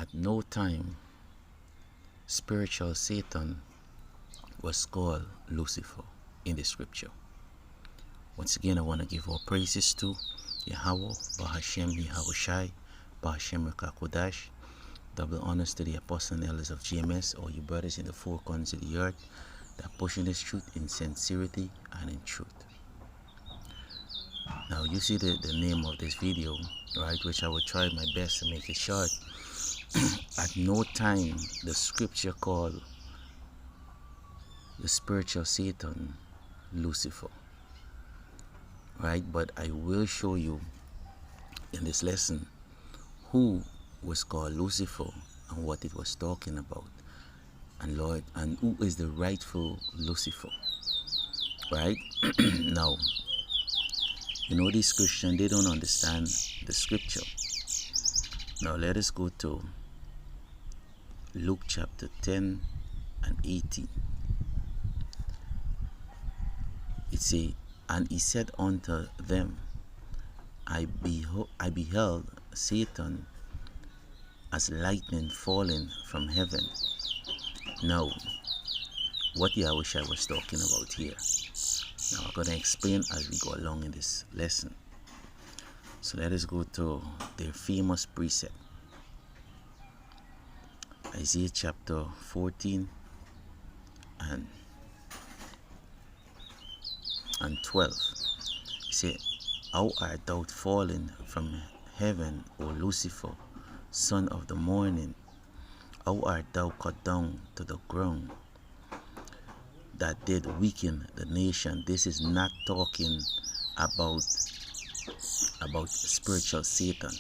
At no time spiritual Satan was called Lucifer in the scripture. Once again, I want to give all praises to Yahweh, Bahashem Yahushai, Bahashem Rekakodash. Double honors to the apostles and elders of GMS, all you brothers in the four corners of the earth that are pushing this truth in sincerity and in truth. Now you see the name of this video, right, which I will try my best to make it short. At no time the scripture called the spiritual Satan Lucifer, right? But I will show you in this lesson who was called Lucifer and what it was talking about, and Lord, and who is the rightful Lucifer, right? Now, you know, these Christians, they don't understand the scripture. Now let us go to Luke chapter 10 and 18. It says, and he said unto them, I beheld Satan as lightning falling from heaven. Now, what Yahushua was talking about here. Now, I'm going to explain as we go along in this lesson. So let us go to their famous precept. Isaiah chapter 14 and 12. He said, how art thou fallen from heaven, O Lucifer, son of the morning? How art thou cut down to the ground, that did weaken the nation? This is not talking about spiritual Satan.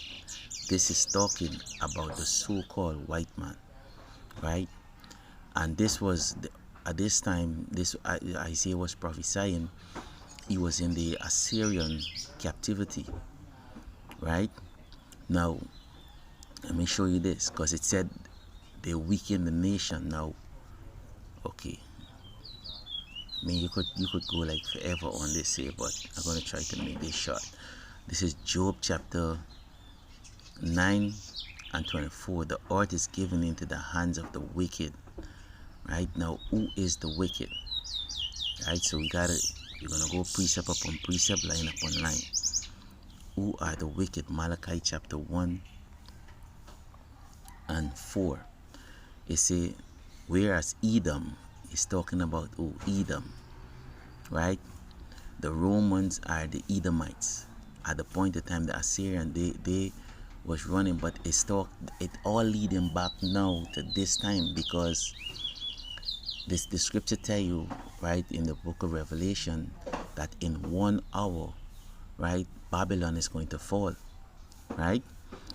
This is talking about the so-called white man, right? And this was at this time, this Isaiah was prophesying. He was in the Assyrian captivity, right? Now let me show you this, because it said they weakened the nation. Now, okay, I mean, you could go like forever on this here, but I'm going to try to make this short. This is Job chapter 9 and 24. The earth is given into the hands of the wicked. Right now, who is the wicked? Right, so we're gonna go precept upon precept, line upon line. Who are the wicked? Malachi chapter 1 and 4. It say, whereas Edom is talking about Edom, right? The Romans are the Edomites. At the point of time, the Assyrian, they was running, but it all leading back now to this time, because the scripture tell you, right, in the book of Revelation, that in 1 hour, right, Babylon is going to fall, right?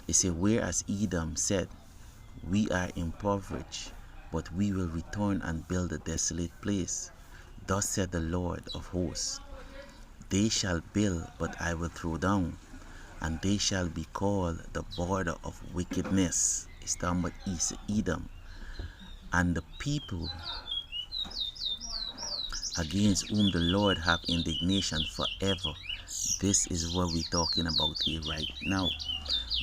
It says, whereas Edom said, we are impoverished, but we will return and build a desolate place. Thus said the Lord of hosts, they shall build, but I will throw down, and they shall be called the border of wickedness. It's talking about Edom. And the people against whom the Lord have indignation forever. This is what we're talking about here right now,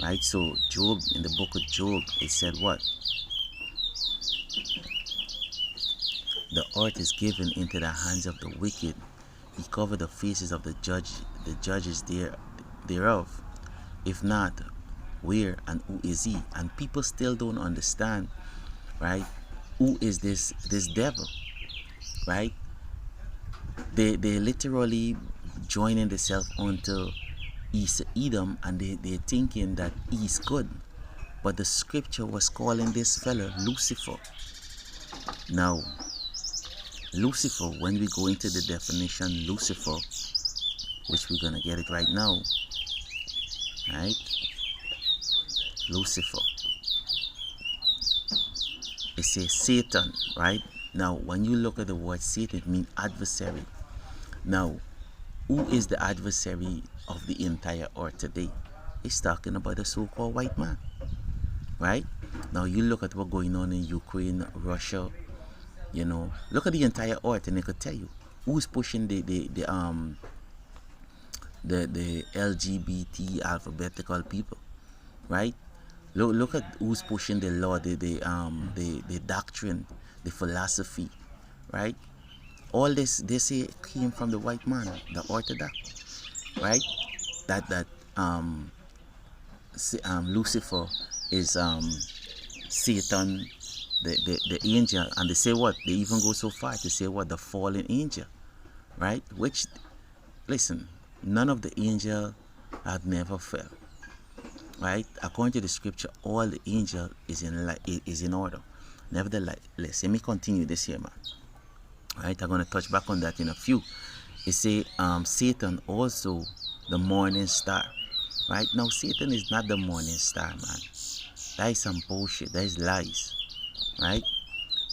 right? So Job, in the book of Job, it said what? The earth is given into the hands of the wicked. He covered the faces of the judges thereof. If not, where and who is he? And people still don't understand, right? Who is this devil, right? They literally joining themselves onto Edom, and they're thinking that he's good. But the scripture was calling this fellow Lucifer. Now, Lucifer, when we go into the definition Lucifer, which we're going to get it right now, right? Lucifer. It says Satan, right? Now, when you look at the word Satan, it means adversary. Now, who is the adversary of the entire earth today? It's talking about the so-called white man, right? Now, you look at what's going on in Ukraine, Russia, you know, look at the entire earth, and it could tell you who's pushing the LGBT alphabetical people, right? Look at who's pushing the law, the doctrine, the philosophy, right? All this they say came from the white man, the Orthodox, right? That Lucifer is Satan, the angel, and they say what? They even go so far to say what? The fallen angel, right? Which, listen, none of the angel have never fell, right? According to the scripture, all the angel is in order. Nevertheless, let me continue this here, man. Right? I'm gonna touch back on that in a few. It say Satan also the morning star. Right now, Satan is not the morning star, man. That is some bullshit. That is lies. Right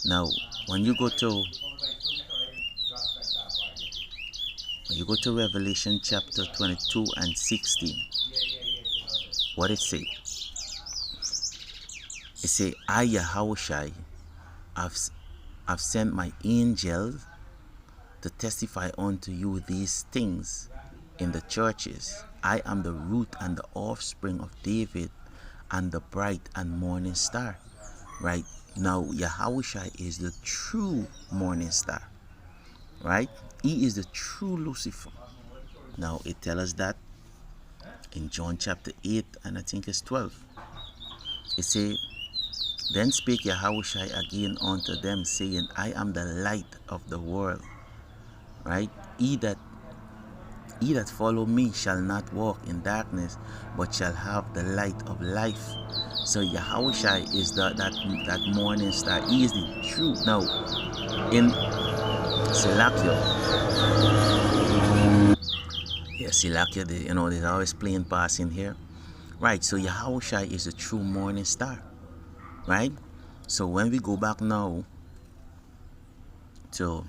now, when you go to Revelation chapter 22 and 16, what it say? It say, I Yahushai have sent my angel to testify unto you these things in the churches. I am the root and the offspring of David and the bright and morning star. Right now, Yahushua is the true morning star. Right? He is the true Lucifer. Now, it tells us that in John chapter 8 and I think it's 12. It say, then spake Yahushua again unto them, saying, I am the light of the world. Right? He that follow me shall not walk in darkness, but shall have the light of life. So Yahushua is that morning star. He is the truth. Now, in Silakia, Silakia, there's always plane passing here. Right, so Yahushua is the true morning star. Right? So when we go back now to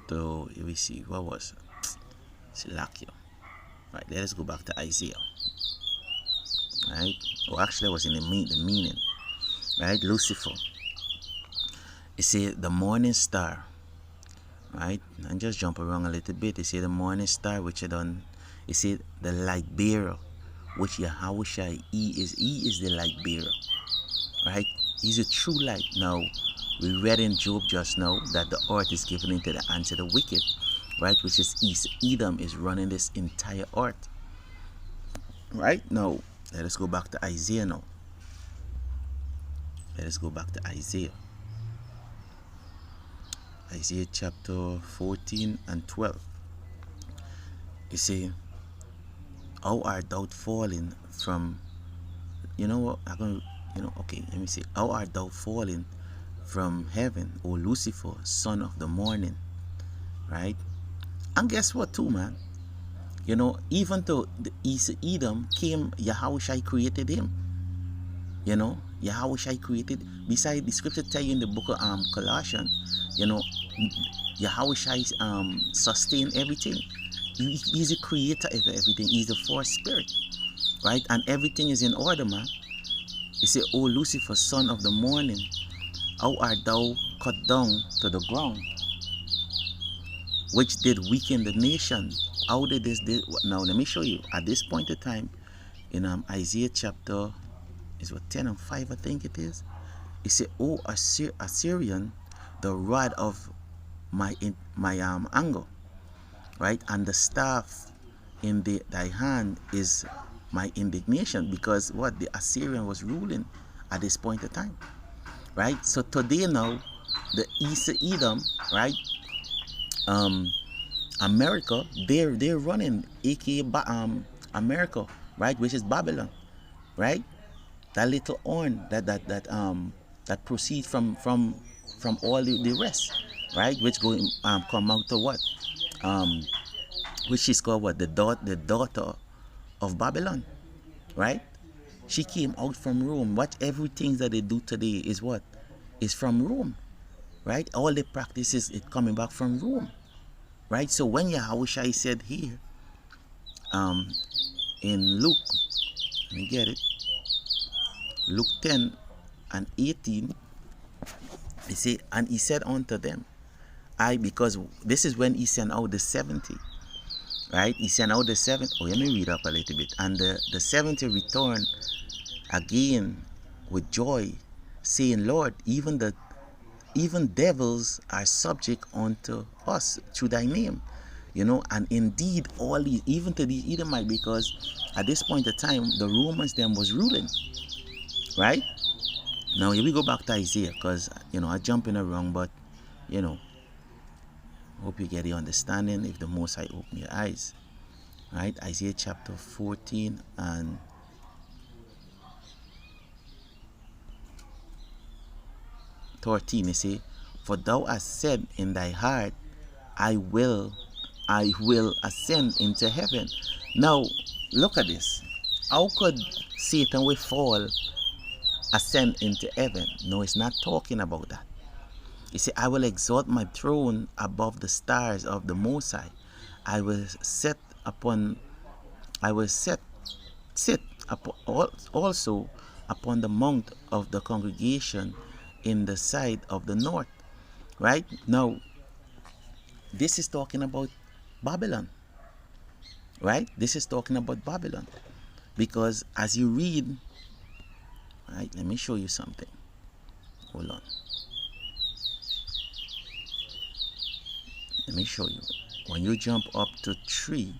let me see, what was it? Silakia. Right, let us go back to Isaiah. Right? Or actually, I was in the meaning. Right? Lucifer. It says the morning star. Right? And just jump around a little bit. It says the morning star, which it says the light bearer, which Yahushua, he is the light bearer. Right? He's a true light. Now, we read in Job just now that the earth is given into the hands of the wicked. Right? Which is East. Edom is running this entire earth. Right? Now, let us go back to Isaiah now. Let us go back to Isaiah. Isaiah chapter 14 and 12. You see, how art thou fallen from, okay, let me see. How art thou fallen from heaven, O Lucifer, son of the morning? Right? And guess what too, man? Even though the East Edom came, Yahushua created him. Yahushua created, beside the scripture tell you in the book of Colossians, Yahushua sustain everything. He's the creator of everything. He's the fourth spirit. Right? And everything is in order, man. You say, O Lucifer, son of the morning, how art thou cut down to the ground, which did weaken the nation? How did this? Now let me show you. At this point in time, in Isaiah chapter, is what 10 and 5, I think it is. It said, O Assyrian, the rod of my anger, right, and the staff in thy hand is my indignation, because what the Assyrian was ruling at this point in time. Right? So today now, the East Edom, right? America, they're running, aka America, right? Which is Babylon, right? That little horn that proceeds from all the rest, right? Which go come out to what? Which is called what? The daughter of Babylon, right? She came out from Rome. What everything that they do today is what? Is from Rome, right? All the practices is coming back from Rome, right? So when Yahushua said here, in Luke, let me get it, Luke 10 and 18, he say, and he said unto them, because this is when he sent out the 70, Right? He said, now the seventh, let me read up a little bit. And the seventh return again with joy, saying, Lord, even devils are subject unto us through thy name. And indeed all these, even to the Edomite, because at this point in time the Romans them was ruling. Right? Now here we go back to Isaiah, because I jump in around, but hope you get the understanding if the Most High open your eyes. Right? Isaiah chapter 14 and 13, you see, for thou hast said in thy heart, I will ascend into heaven. Now look at this. How could Satan will fall, ascend into heaven? No, it's not talking about that. You see, I will exalt my throne above the stars of the Most High. I will sit also upon the mount of the congregation in the side of the north. Right? Now, this is talking about Babylon. Right? This is talking about Babylon. Because as you read, right, let me show you something. Hold on. Let me show you. When you jump up to 3,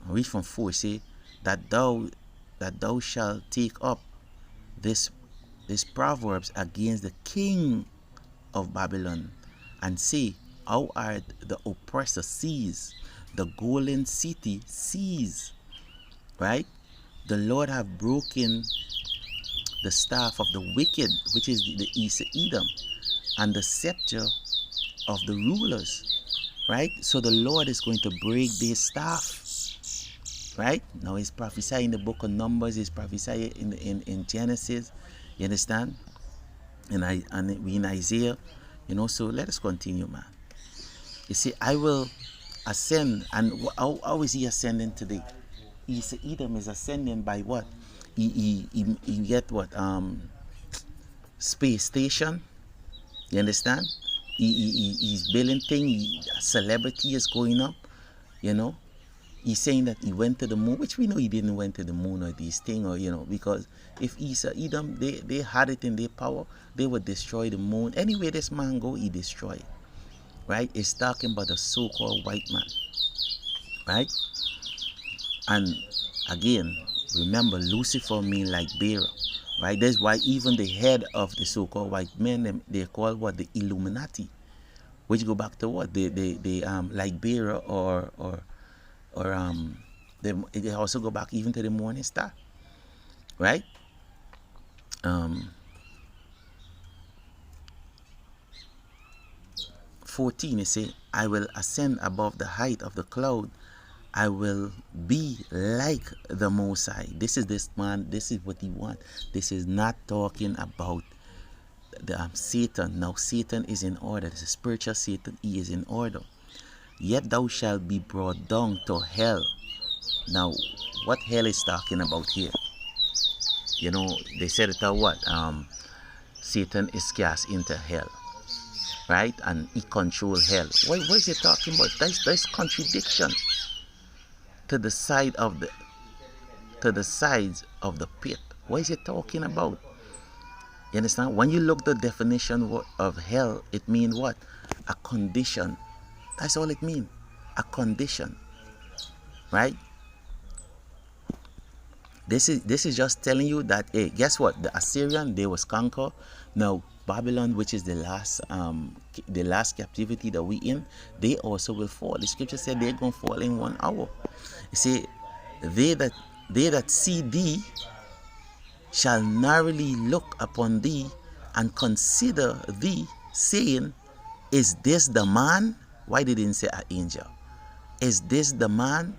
read from 4, say that thou shalt take up this proverbs against the king of Babylon, and say, how are the oppressor seized, the golden city seized. Right? The Lord have broken the staff of the wicked, which is the east of Edom, and the scepter of the rulers. Right? So the Lord is going to break their staff. Right? Now he's prophesying in the book of Numbers, he's prophesying in Genesis. You understand? And we in Isaiah, so let us continue, man. You see, I will ascend, and how is he ascending today? Edom is ascending by what? He get what? Space station. You understand? He's building things. Celebrity is going up. He's saying that he went to the moon, which we know he didn't went to the moon or these things, or because if Edom, they had it in their power, they would destroy the moon. Anyway, this man go, he destroy it. Right? It's talking about the so-called white man. Right? And again, remember, Lucifer mean like bearer. Right? That's why even the head of the so-called white men, they're called what? The Illuminati. Which go back to what? The light bearer or they also go back even to the morning star. Right? 14, it say, I will ascend above the height of the cloud. I will be like the Most High. This is what he wants. This is not talking about the Satan. Now Satan is in order. This is spiritual Satan. He is in order. Yet thou shalt be brought down to hell. Now, what hell is talking about here? They said it what? Satan is cast into hell. Right? And he control hell. What is he talking about? There's contradiction to the sides of the pit. What is he talking about? You understand? When you look the definition of hell, it means what? A condition. That's all it means. A condition. Right? This is just telling you that, hey, guess what? The Assyrian, they was conquered. Now Babylon, which is the last captivity that we in, they also will fall. The scripture said they're gonna fall in 1 hour. You see, they that see thee shall narrowly look upon thee and consider thee, saying, is this the man? Why did he say an angel? Is this the man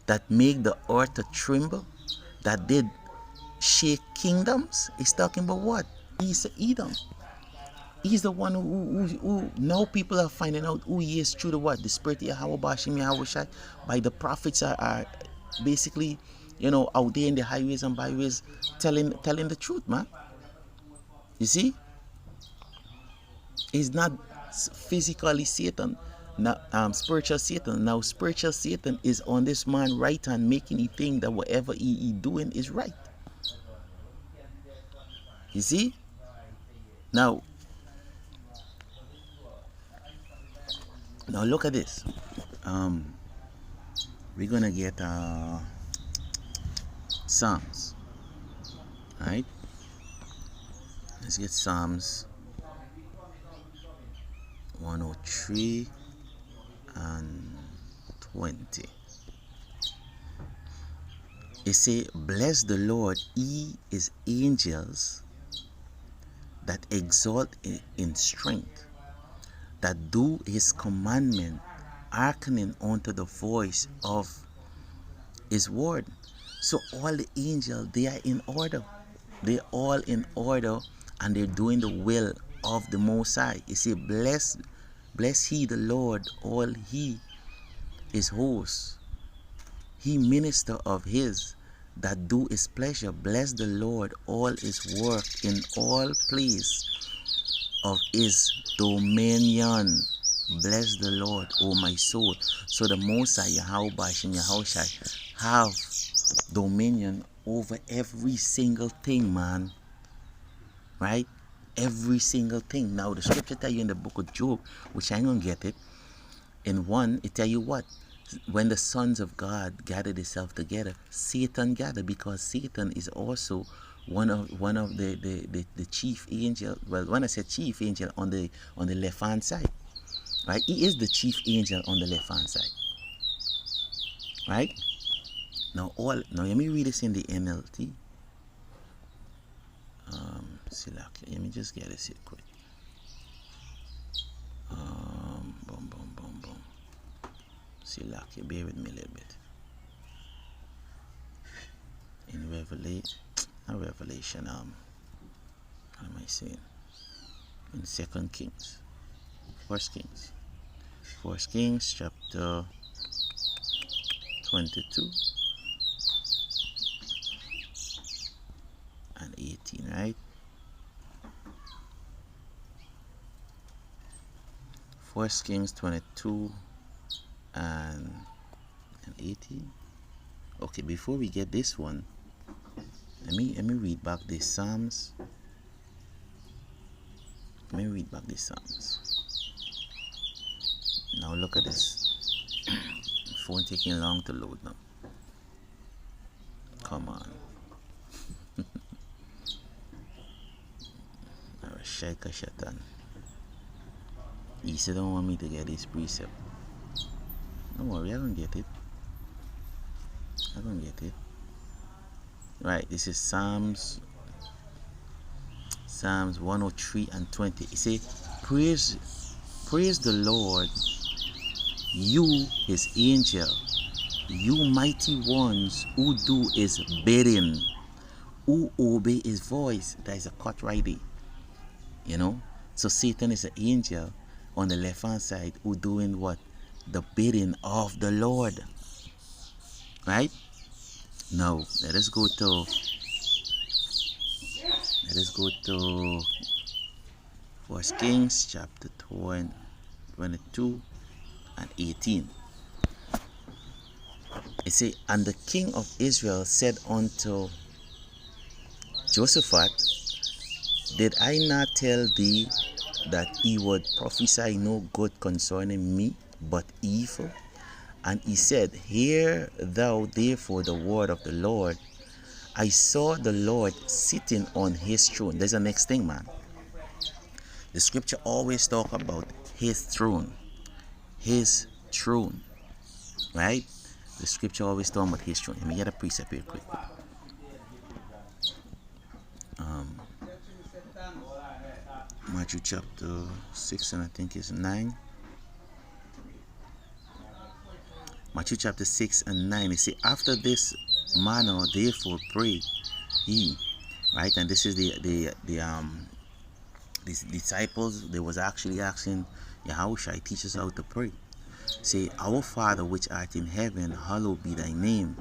that made the earth to tremble, that did shake kingdoms? He's talking about what? He's Edom. He's the one who now people are finding out who he is through the what? The spirit of Yahweh Bashim Yahweh Shai. By the prophets are basically, out there in the highways and byways telling the truth, man. You see? He's not physically Satan. now spiritual Satan. Now spiritual Satan is on this man right hand, making him think that whatever he doing is right. You see? Now look at this. We're gonna get Psalms. Alright? Let's get Psalms 103 and 20. It say, bless the Lord, ye his angels that exalt in strength, that do his commandment, hearkening unto the voice of his word. So all the angels, they are in order. They're all in order, and they're doing the will of the Most High. You see, bless he the Lord, all he his hosts, he minister of his that do his pleasure. Bless the Lord, all his work in all place of his dominion. Bless the Lord, O my soul. So the Most High, Yahweh and Yahushai, have dominion over every single thing, man. Right? Every single thing. Now the scripture tell you in the book of Job, which I ain't gonna get it. In 1, it tell you what? When the sons of God gathered themselves together, Satan gathered, because Satan is also one of the chief angel. Well, when I say chief angel, on the left hand side, right? He is the chief angel on the left hand side, right? Now let me read this in the NLT. Let me just get this here quick. Boom. Silaki, bear with me a little bit. In Revelation, what am I saying? In 2 Kings, 1 Kings chapter 22 and 18, right? 1 Kings 22 and 18. Okay, before we get this one, let me read back the Psalms. Let me read back the Psalms. Now look at this. Phone taking long to load now. Come on. Shaika Shatan. He said don't want me to get this precept. Don't worry, I don't get it. Right, this is Psalms 103 and 20. It says, praise the Lord, you his angel, you mighty ones who do his bidding, who obey his voice. That is a cut right there. You know? So Satan is an angel on the left hand side who doing what? The bidding of the Lord. Right? Now let us go to 1 Kings chapter 22 and 18. It say, and the king of Israel said unto Jehoshaphat, did I not tell thee that he would prophesy no good concerning me, but evil? And he said, hear thou therefore the word of the Lord. I saw the Lord sitting on his throne. There's the next thing, man. The scripture always talk about his throne. His throne. Right? The scripture always talk about his throne. Let me get a precept here quick. Matthew chapter 6 and I think it's 9. Matthew chapter 6 and 9. It say, after this manner therefore pray ye. Right? And this is these disciples, they was actually asking Yahushua, teach us how to pray. Say, our Father which art in heaven, hallowed be thy name.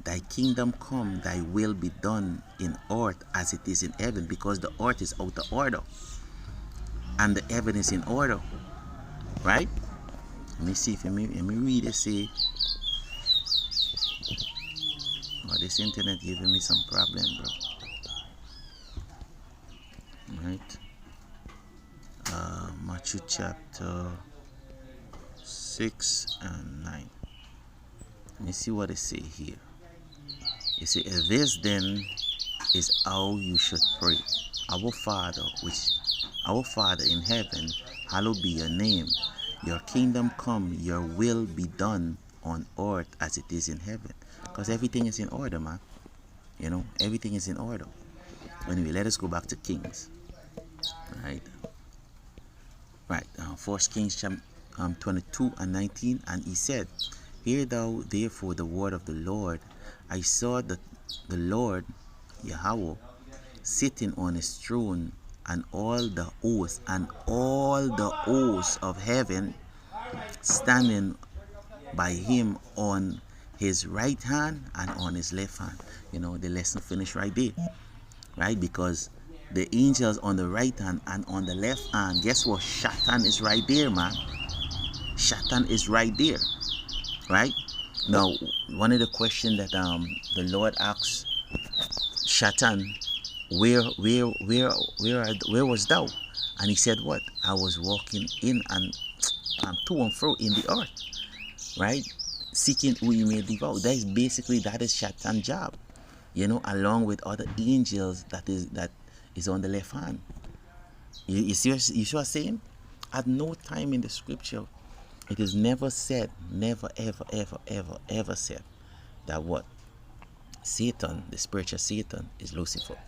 Thy kingdom come, thy will be done in earth as it is in heaven, because the earth is out of order and the heaven is in order. Right? Let me see if let me read it. See, oh, this internet giving me some problem, bro. Right. Matthew chapter 6 and 9. Let me see what it say here. It say, this then is how you should pray. Our Father in heaven, hallowed be your name. Your kingdom come, your will be done on earth as it is in heaven. Because everything is in order, man. You know, everything is in order. Anyway, let us go back to Kings. Right. Right. First Kings 22 and 19. And he said, hear thou therefore the word of the Lord. I saw the Lord Yahweh sitting on his throne, and all the hosts of heaven standing by him on his right hand and on his left hand. You know, the lesson finished right there. Right? Because the angels on the right hand and on the left hand, guess what? Satan is right there, man. Satan is right there. Right? Now, one of the questions that the Lord asked Satan, where was thou? And he said, what? I was walking in and to and fro in the earth, right? Seeking who you may devour. That is Satan's job, you know, along with other angels that is on the left hand. You see what I'm saying? At no time in the scripture it is never said, never ever said that what? Satan, the spiritual Satan, is Lucifer.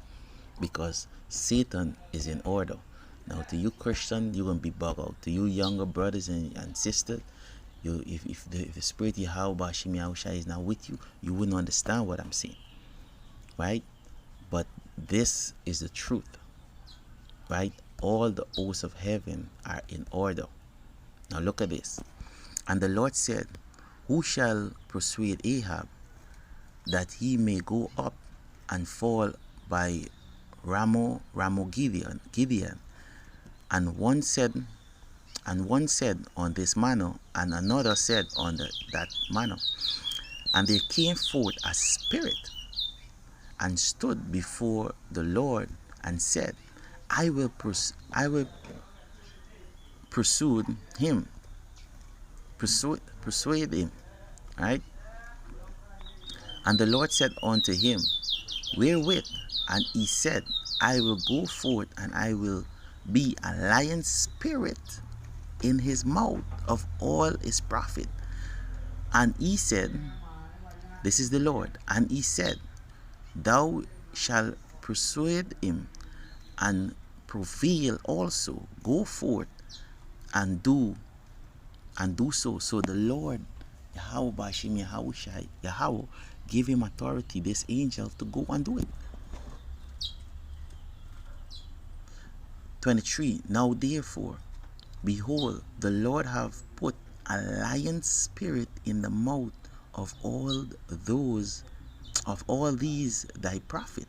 Because Satan is in order. Now, to you Christian, you're going to be bugged out. To you younger brothers and sisters, if the spirit Yahweh is not with you, you wouldn't understand what I'm saying. Right? But this is the truth. Right? All the hosts of heaven are in order. Now look at this. And the Lord said, who shall persuade Ahab that he may go up and fall by Gideon? And one said on this manner, and another said on that manner. And there came forth a spirit and stood before the Lord and said, I will persuade him. Persuade him. Right? And the Lord said unto him, wherewith? And he said, I will go forth, and I will be a lion spirit in his mouth of all his prophet. And he said, this is the Lord. And he said, thou shalt persuade him and prevail also. Go forth and do so. So the Lord Yahweh gave him authority, this angel, to go and do it. 23. Now therefore, behold, the Lord hath put a lion spirit in the mouth of all these thy prophet,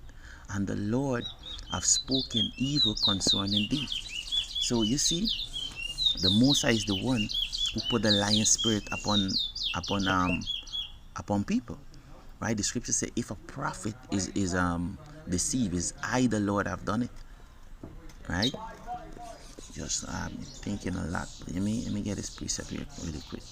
and the Lord hath spoken evil concerning thee. So you see, the Most High is the one who put the lion spirit upon people. Right? The scripture says, if a prophet is deceived, is I the Lord have done it. Right? Just thinking a lot. But let me get this precept here really quick.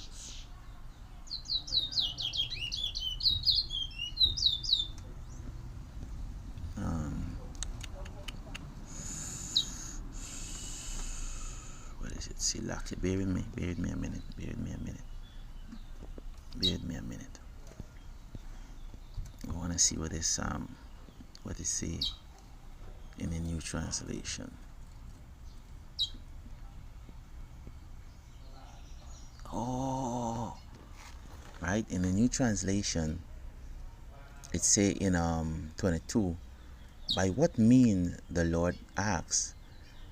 What is it? See, lock it. Bear with me a minute. I want to see what it say in the new translation. Oh, right, in the new translation it say in 22, by what mean the Lord asks,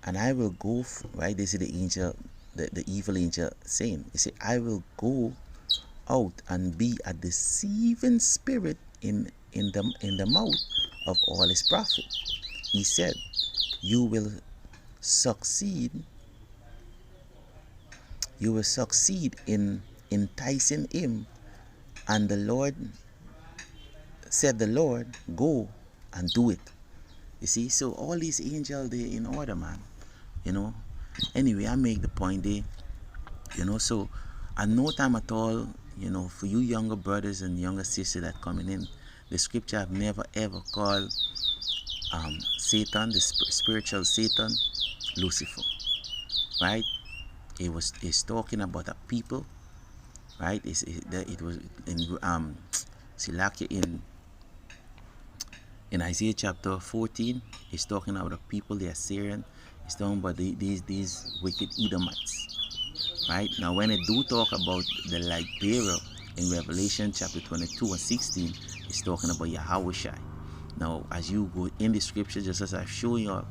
and I will go right, this is the angel, the evil angel saying, he say, I will go out and be a deceiving spirit in the mouth of all his prophets. He said, you will succeed you will succeed in enticing him. And the Lord said, the Lord, go and do it. You see, so all these angels, they in order, man. You know. Anyway, I make the point there. You know, so at no time at all, you know, for you younger brothers and younger sisters that coming in, the scripture have never ever called Satan, the spiritual Satan, Lucifer, right? It's talking about a people, right? It was in Silaki in Isaiah chapter 14. It's talking about the people, the Assyrian. It's talking about these wicked Edomites, right? Now, when it do talk about the light bearer in Revelation chapter 22 and 16, it's talking about Yahushai. Now, as you go in the scripture, just as I've shown you,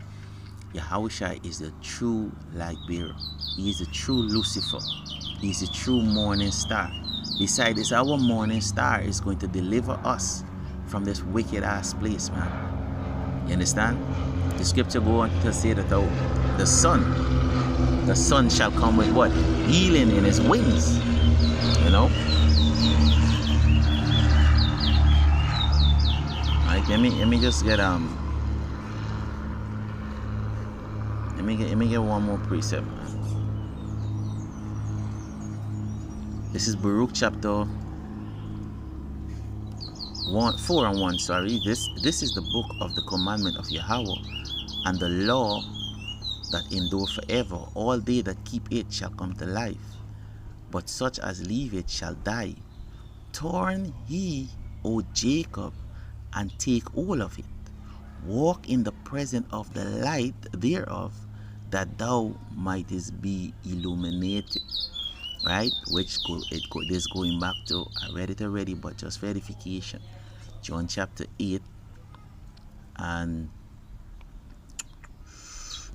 Yahushua is the true light bearer. He is the true Lucifer. He is the true morning star. Besides this, our morning star is going to deliver us from this wicked ass place, man. You understand? The scripture go on to say that the sun shall come with what? Healing in his wings. You know? Alright, let me just get Let me get one more precept, man. This is Baruch chapter 4 and 1. Sorry, this is the book of the commandment of Yahweh, and the law that endure forever. All they that keep it shall come to life, but such as leave it shall die. Turn ye, O Jacob, and take all of it. Walk in the presence of the light thereof, that thou mightest be illuminated. Right? This going back to, I read it already, but just verification. John chapter 8 and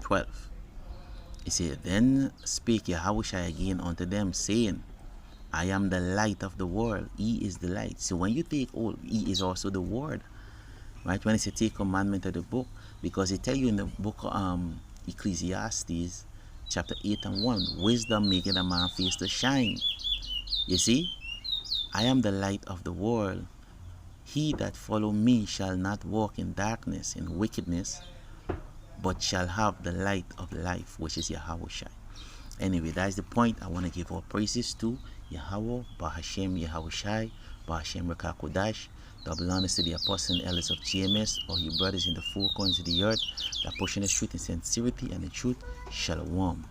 12. He said, Then spake Yahushua again unto them, saying, I am the light of the world. He is the light. So when you take all, he is also the word. Right? When it says take commandment of the book, because it tell you in the book Ecclesiastes chapter 8 and 1, wisdom making a man face to shine. You see, I am the light of the world. He that follow me shall not walk in darkness, in wickedness, but shall have the light of life, which is Yahushua. Anyway, that is the point. I want to give all praises to Yahweh, Bahashem Yahushai, Bahashem Rekakodash. Double honors to the apostles and elders of GMS, all you brothers in the four corners of the earth that pushing the truth in sincerity and the truth. Shalom.